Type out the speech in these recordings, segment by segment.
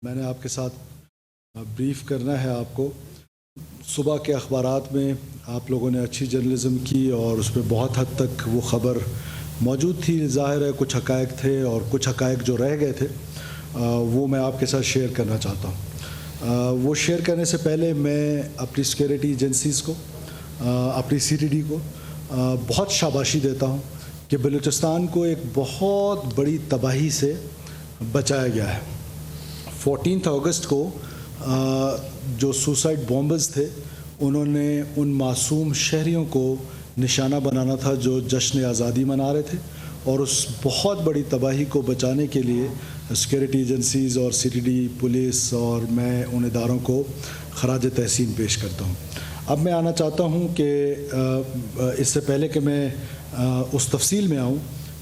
میں نے آپ کے ساتھ بریف کرنا ہے آپ کو. صبح کے اخبارات میں آپ لوگوں نے اچھی جرنلزم کی اور اس میں بہت حد تک وہ خبر موجود تھی. ظاہر ہے کچھ حقائق تھے اور کچھ حقائق جو رہ گئے تھے وہ میں آپ کے ساتھ شیئر کرنا چاہتا ہوں. وہ شیئر کرنے سے پہلے میں اپنی سیکورٹی ایجنسیز کو، اپنی CTD کو بہت شاباشی دیتا ہوں کہ بلوچستان کو ایک بہت بڑی تباہی سے بچایا گیا ہے. 14 اگست کو جو سوسائڈ بامبرز تھے انہوں نے ان معصوم شہریوں کو نشانہ بنانا تھا جو جشن آزادی منا رہے تھے، اور اس بہت بڑی تباہی کو بچانے کے لیے سیکورٹی ایجنسیز اور CTD پولیس اور میں ان اداروں کو خراج تحسین پیش کرتا ہوں. اب میں آنا چاہتا ہوں کہ اس سے پہلے کہ میں اس تفصیل میں آؤں،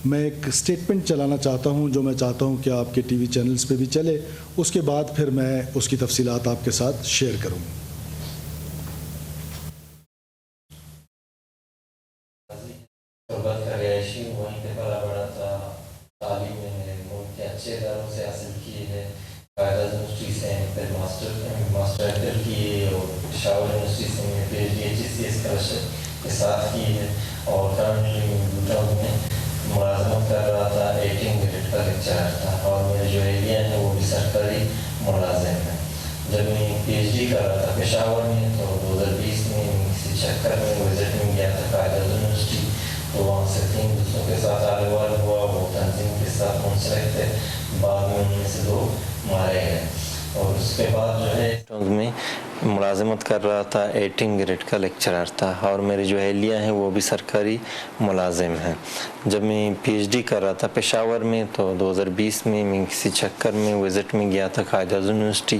میں ایک سٹیٹمنٹ چلانا چاہتا ہوں جو میں چاہتا ہوں کہ آپ کے ٹی وی چینلز پہ بھی چلے. اس کے بعد پھر میں اس کی تفصیلات آپ کے ساتھ شیئر کروں. وہیں پہ پلا بڑا تھا، تعلیم میں ملک کے اچھے اداروں سے حاصل کی ہے. قائدہ یونیورسٹی سے پھر ماسٹر کیے اور پشاور یونیورسٹی سے میں PhD اسکالرشپ کے ساتھ کی ہے. اور کرنٹلی بوٹاؤن میں ملازمت کر رہا تھا. 18 گریڈ کا لیکچرر تھا اور میرے جو ایریا ہیں وہ بھی سرکاری ملازم ہیں. جب میں PhD کر رہا تھا پشاور میں تو 2020 میں کسی چکر میں وزٹ میں گیا تھا قائدہ یونیورسٹی. تو وہاں سے 3 دوستوں کے ساتھ آلوال ہوا. وہ تنظیم کے ساتھ منسلک تھے. بعد میں ان میں سے 2 مارے گئے. اور اس کے بعد جو ہے میں ملازمت کر رہا تھا. 18 گریڈ کا لیکچرر تھا اور میری جو اہلیہ ہیں وہ بھی سرکاری ملازم ہیں. جب میں PhD کر رہا تھا پشاور میں تو 2020 میں کسی چکر میں وزٹ میں گیا تھا قائدہ یونیورسٹی.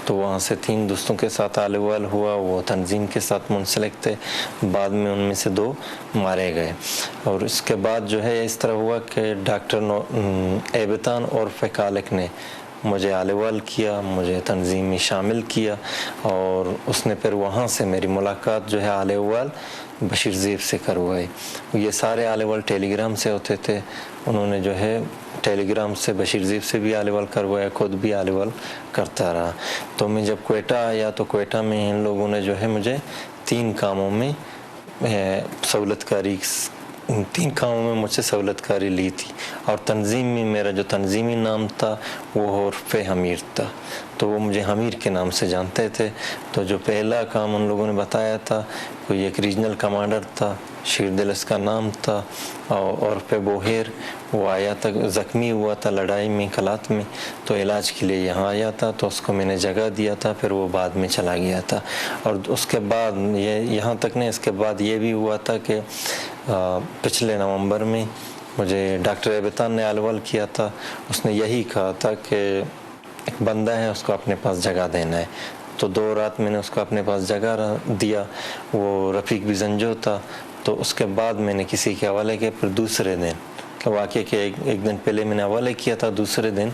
تو وہاں سے 3 دوستوں کے ساتھ آلوال ہوا. وہ تنظیم کے ساتھ منسلک تھے. بعد میں ان میں سے 2 مارے گئے. اور اس کے بعد جو ہے اس طرح ہوا کہ ڈاکٹر ایبتان اور فکالک نے مجھے آلیوال کیا، مجھے تنظیم میں شامل کیا. اور اس نے پھر وہاں سے میری ملاقات جو ہے آلیوال بشیر زیب سے کروائی. یہ سارے آلیوال ٹیلی گرام سے ہوتے تھے. انہوں نے جو ہے ٹیلی گرام سے بشیر زیب سے بھی آلیوال کروایا، خود بھی آلیوال کرتا رہا. تو میں جب کوئٹہ آیا تو کوئٹہ میں ان لوگوں نے جو ہے مجھے 3 کاموں میں مجھ سے سہولت کاری لی تھی. اور تنظیم میں میرا جو تنظیمی نام تھا وہ عرف حمیر تھا. تو وہ مجھے حمیر کے نام سے جانتے تھے. تو جو پہلا کام ان لوگوں نے بتایا تھا، کوئی ایک ریجنل کمانڈر تھا، شیر دل اس کا نام تھا، اور پہ بوہیر وہ آیا تھا، زخمی ہوا تھا لڑائی میں کلات میں، تو علاج کے لیے یہاں آیا تھا. تو اس کو میں نے جگہ دیا تھا. پھر وہ بعد میں چلا گیا تھا. اور اس کے بعد یہاں تک نہیں، اس کے بعد یہ بھی ہوا تھا کہ پچھلے نومبر میں مجھے ڈاکٹر ایبتان نے آلیوال کیا تھا. اس نے یہی کہا تھا کہ ایک بندہ ہے اس کو اپنے پاس جگہ دینا ہے. تو 2 رات میں نے اس کو اپنے پاس جگہ دیا. وہ رفیق بزنجو تھا. تو اس کے بعد میں نے کسی کے حوالے کیا. پھر دوسرے دن واقعہ کے ایک دن پہلے میں نے حوالے کیا تھا، دوسرے دن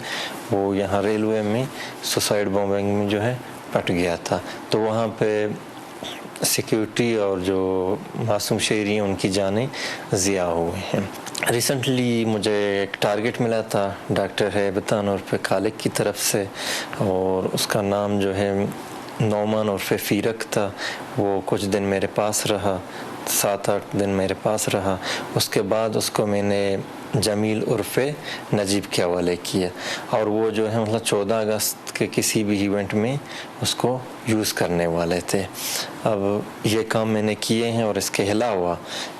وہ یہاں ریلوے میں سوسائڈ بامبنگ میں جو ہے پٹ گیا تھا. تو وہاں پہ سیکیورٹی اور جو معصوم شہری ہیں ان کی جانیں ضیاع ہوئے ہیں. ریسنٹلی مجھے ایک ٹارگٹ ملا تھا ڈاکٹر ایبتان اور فکالک کی طرف سے، اور اس کا نام جو ہے نعمان اور فیرک تھا. وہ کچھ دن میرے پاس رہا، 7-8 دن میرے پاس رہا. اس کے بعد اس کو میں نے جمیل عرف نجیب کے حوالے کیا. اور وہ جو ہے 14 اگست کے کسی بھی ایونٹ میں اس کو یوز کرنے والے تھے. اب یہ کام میں نے کیے ہیں. اور اس کے علاوہ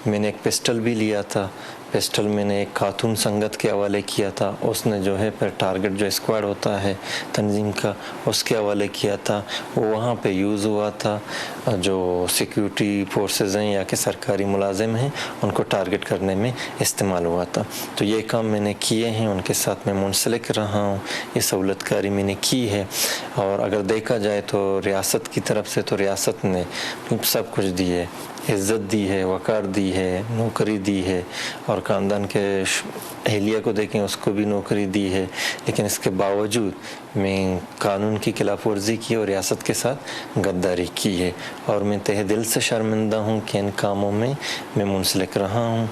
میں نے ایک پسٹل بھی لیا تھا. پسٹل میں نے ایک خاتون سنگت کے حوالے کیا تھا. اس نے جو ہے پھر ٹارگٹ جو اسکواڈ ہوتا ہے تنظیم کا اس کے حوالے کیا تھا. وہ وہاں پہ یوز ہوا تھا. جو سیکیورٹی فورسز ہیں یا کہ سرکاری ملازم ہیں ان کو ٹارگٹ کرنے میں استعمال ہوا تھا. تو یہ کام میں نے کیے ہیں. ان کے ساتھ میں منسلک رہا ہوں. یہ سہولت کاری میں نے کی ہے. اور اگر دیکھا جائے تو ریاست کی طرف سے تو ریاست نے سب کچھ دیے. عزت دی ہے، وقار دی ہے، نوکری دی ہے، اور خاندان کے اہلیہ کو دیکھیں اس کو بھی نوکری دی ہے، لیکن اس کے باوجود میں قانون کی خلاف ورزی کی اور ریاست کے ساتھ غداری کی ہے، اور میں تہ دل سے شرمندہ ہوں کہ ان کاموں میں میں منسلک رہا ہوں،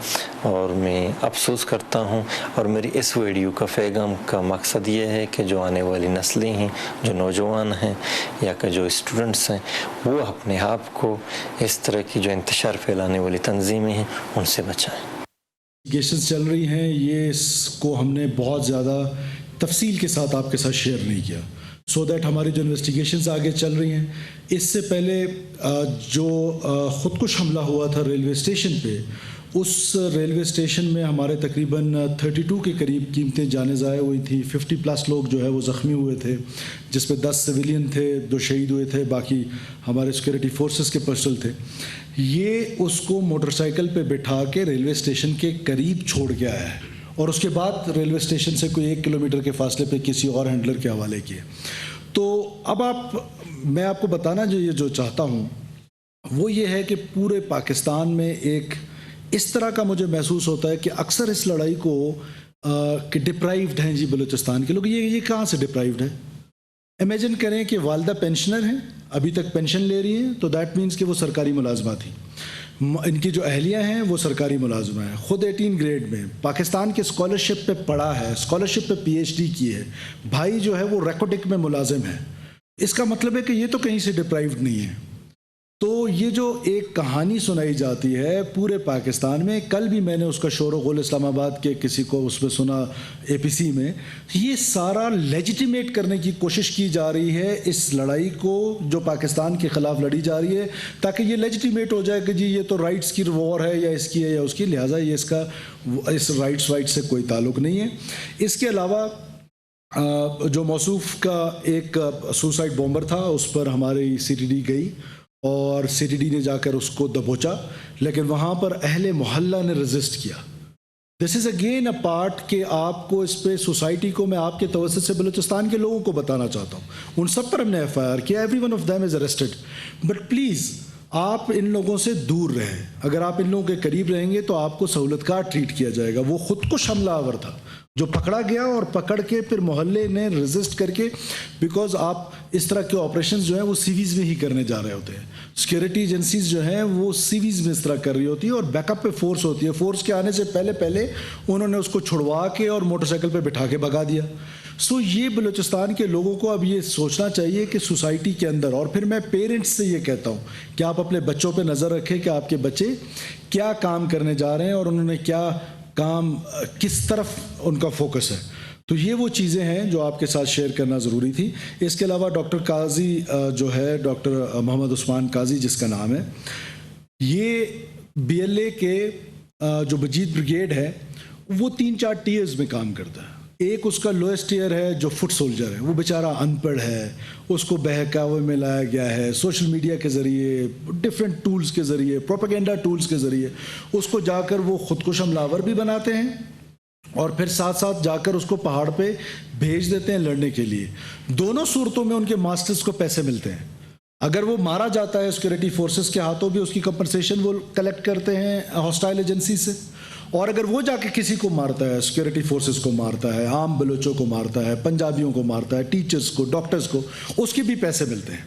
اور میں افسوس کرتا ہوں. اور میری اس ویڈیو کا پیغام کا مقصد یہ ہے کہ جو آنے والی نسلیں ہیں، جو نوجوان ہیں یا کہ جو اسٹوڈنٹس ہیں، وہ اپنے آپ کو اس طرح کی جو انتشار پھیلانے والی تنظیمیں ہیں ان سے بچائیں. انویسٹیگیشنز چل رہی ہیں، یہ اس کو ہم نے بہت زیادہ تفصیل کے ساتھ آپ کے ساتھ شیئر نہیں کیا، سو دیٹ ہماری جو انویسٹیگیشنز آگے چل رہی ہیں. اس سے پہلے جو خودکش حملہ ہوا تھا ریلوے اسٹیشن پہ، اس ریلوے اسٹیشن میں ہمارے تقریباً 32 کے قریب قیمتیں جانیں ضائع ہوئی تھیں. 50+ لوگ جو ہے وہ زخمی ہوئے تھے، جس پہ 10 سویلین تھے، 2 شہید ہوئے تھے، باقی ہمارے سیکورٹی فورسز کے پرسنل تھے. یہ اس کو موٹر سائیکل پہ بٹھا کے ریلوے اسٹیشن کے قریب چھوڑ کے آیا ہے، اور اس کے بعد ریلوے اسٹیشن سے کوئی 1 کلومیٹر کے فاصلے پہ کسی اور ہینڈلر کے حوالے کیے. تو اب میں آپ کو بتانا جو چاہتا ہوں وہ یہ ہے کہ پورے پاکستان میں ایک اس طرح کا مجھے محسوس ہوتا ہے کہ اکثر اس لڑائی کو کہ ڈپرائیوڈ ہیں جی بلوچستان کے لوگ. یہ کہاں سے ڈپرائیوڈ ہے؟ امیجن کریں کہ والدہ پینشنر ہیں، ابھی تک پینشن لے رہی ہیں، تو دیٹ مینس کہ وہ سرکاری ملازمہ تھی. ان کی جو اہلیہ ہیں وہ سرکاری ملازمہ ہیں، خود 18 گریڈ میں پاکستان کے اسکالرشپ پہ پڑھا ہے، اسکالرشپ پہ PhD کی ہے. بھائی جو ہے وہ ریکوٹک میں ملازم ہے. اس کا مطلب ہے کہ یہ تو کہیں سے ڈپرائیوڈ نہیں ہے. تو یہ جو ایک کہانی سنائی جاتی ہے پورے پاکستان میں، کل بھی میں نے اس کا شور و غول اسلام آباد کے کسی کو اس میں سنا APC میں، یہ سارا لیجیٹیمیٹ کرنے کی کوشش کی جا رہی ہے اس لڑائی کو جو پاکستان کے خلاف لڑی جا رہی ہے، تاکہ یہ لیجیٹیمیٹ ہو جائے کہ جی یہ تو رائٹس کی وار ہے، یا اس کی ہے یا اس کی، لہٰذا یہ اس رائٹس سے کوئی تعلق نہیں ہے. اس کے علاوہ جو موصوف کا ایک سوسائڈ بومبر تھا، اس پر ہماری CTD گئی اور CTD نے جا کر اس کو دبوچا، لیکن وہاں پر اہل محلہ نے ریزسٹ کیا. دس از اگین اے پارٹ کہ آپ کو اس پہ سوسائٹی کو میں آپ کے توسط سے بلوچستان کے لوگوں کو بتانا چاہتا ہوں. ان سب پر ہم نے FIR کیا، every one of them is arrested. But please آپ ان لوگوں سے دور رہیں. اگر آپ ان لوگوں کے قریب رہیں گے تو آپ کو سہولت کار ٹریٹ کیا جائے گا. وہ خودکش حملہ آور تھا جو پکڑا گیا، اور پکڑ کے پھر محلے نے ریزسٹ کر کے، بیکاز آپ اس طرح کے آپریشنز جو ہیں وہ سیویز میں ہی کرنے جا رہے ہوتے ہیں. سیکورٹی ایجنسیز جو ہیں وہ سیویز میں اس طرح کر رہی ہوتی ہے، اور بیک اپ پہ فورس ہوتی ہے. فورس کے آنے سے پہلے انہوں نے اس کو چھڑوا کے اور موٹر سائیکل پہ بٹھا کے بھگا دیا. سو یہ بلوچستان کے لوگوں کو اب یہ سوچنا چاہیے کہ سوسائٹی کے اندر، اور پھر میں پیرنٹس سے یہ کہتا ہوں کہ آپ اپنے بچوں پہ نظر رکھیں کہ آپ کے بچے کیا کام کرنے جا رہے ہیں اور انہوں نے کیا کام، کس طرف ان کا فوکس ہے. تو یہ وہ چیزیں ہیں جو آپ کے ساتھ شیئر کرنا ضروری تھی. اس کے علاوہ ڈاکٹر قاضی جو ہے، ڈاکٹر محمد عثمان قاضی جس کا نام ہے، یہ BLA کے جو مجید بریگیڈ ہے وہ 3-4 ٹیئرز میں کام کرتا ہے. ایک اس کا لوئسٹ ٹیئر ہے جو فٹ سولجر ہے، وہ بیچارہ ان پڑھ ہے، اس کو بہکاوے میں لایا گیا ہے سوشل میڈیا کے ذریعے، ڈفرینٹ ٹولز کے ذریعے، پروپیگنڈا ٹولز کے ذریعے. اس کو جا کر وہ خودکش حملہ آور بھی بناتے ہیں، اور پھر ساتھ جا کر اس کو پہاڑ پہ بھیج دیتے ہیں لڑنے کے لیے. دونوں صورتوں میں ان کے ماسٹرز کو پیسے ملتے ہیں. اگر وہ مارا جاتا ہے سیکورٹی فورسز کے ہاتھوں بھی، اس کی کمپنسیشن وہ کلیکٹ کرتے ہیں ہاسٹائل ایجنسی سے. اور اگر وہ جا کے کسی کو مارتا ہے، سیکورٹی فورسز کو مارتا ہے، عام بلوچوں کو مارتا ہے، پنجابیوں کو مارتا ہے، ٹیچرز کو، ڈاکٹرز کو، اس کے بھی پیسے ملتے ہیں.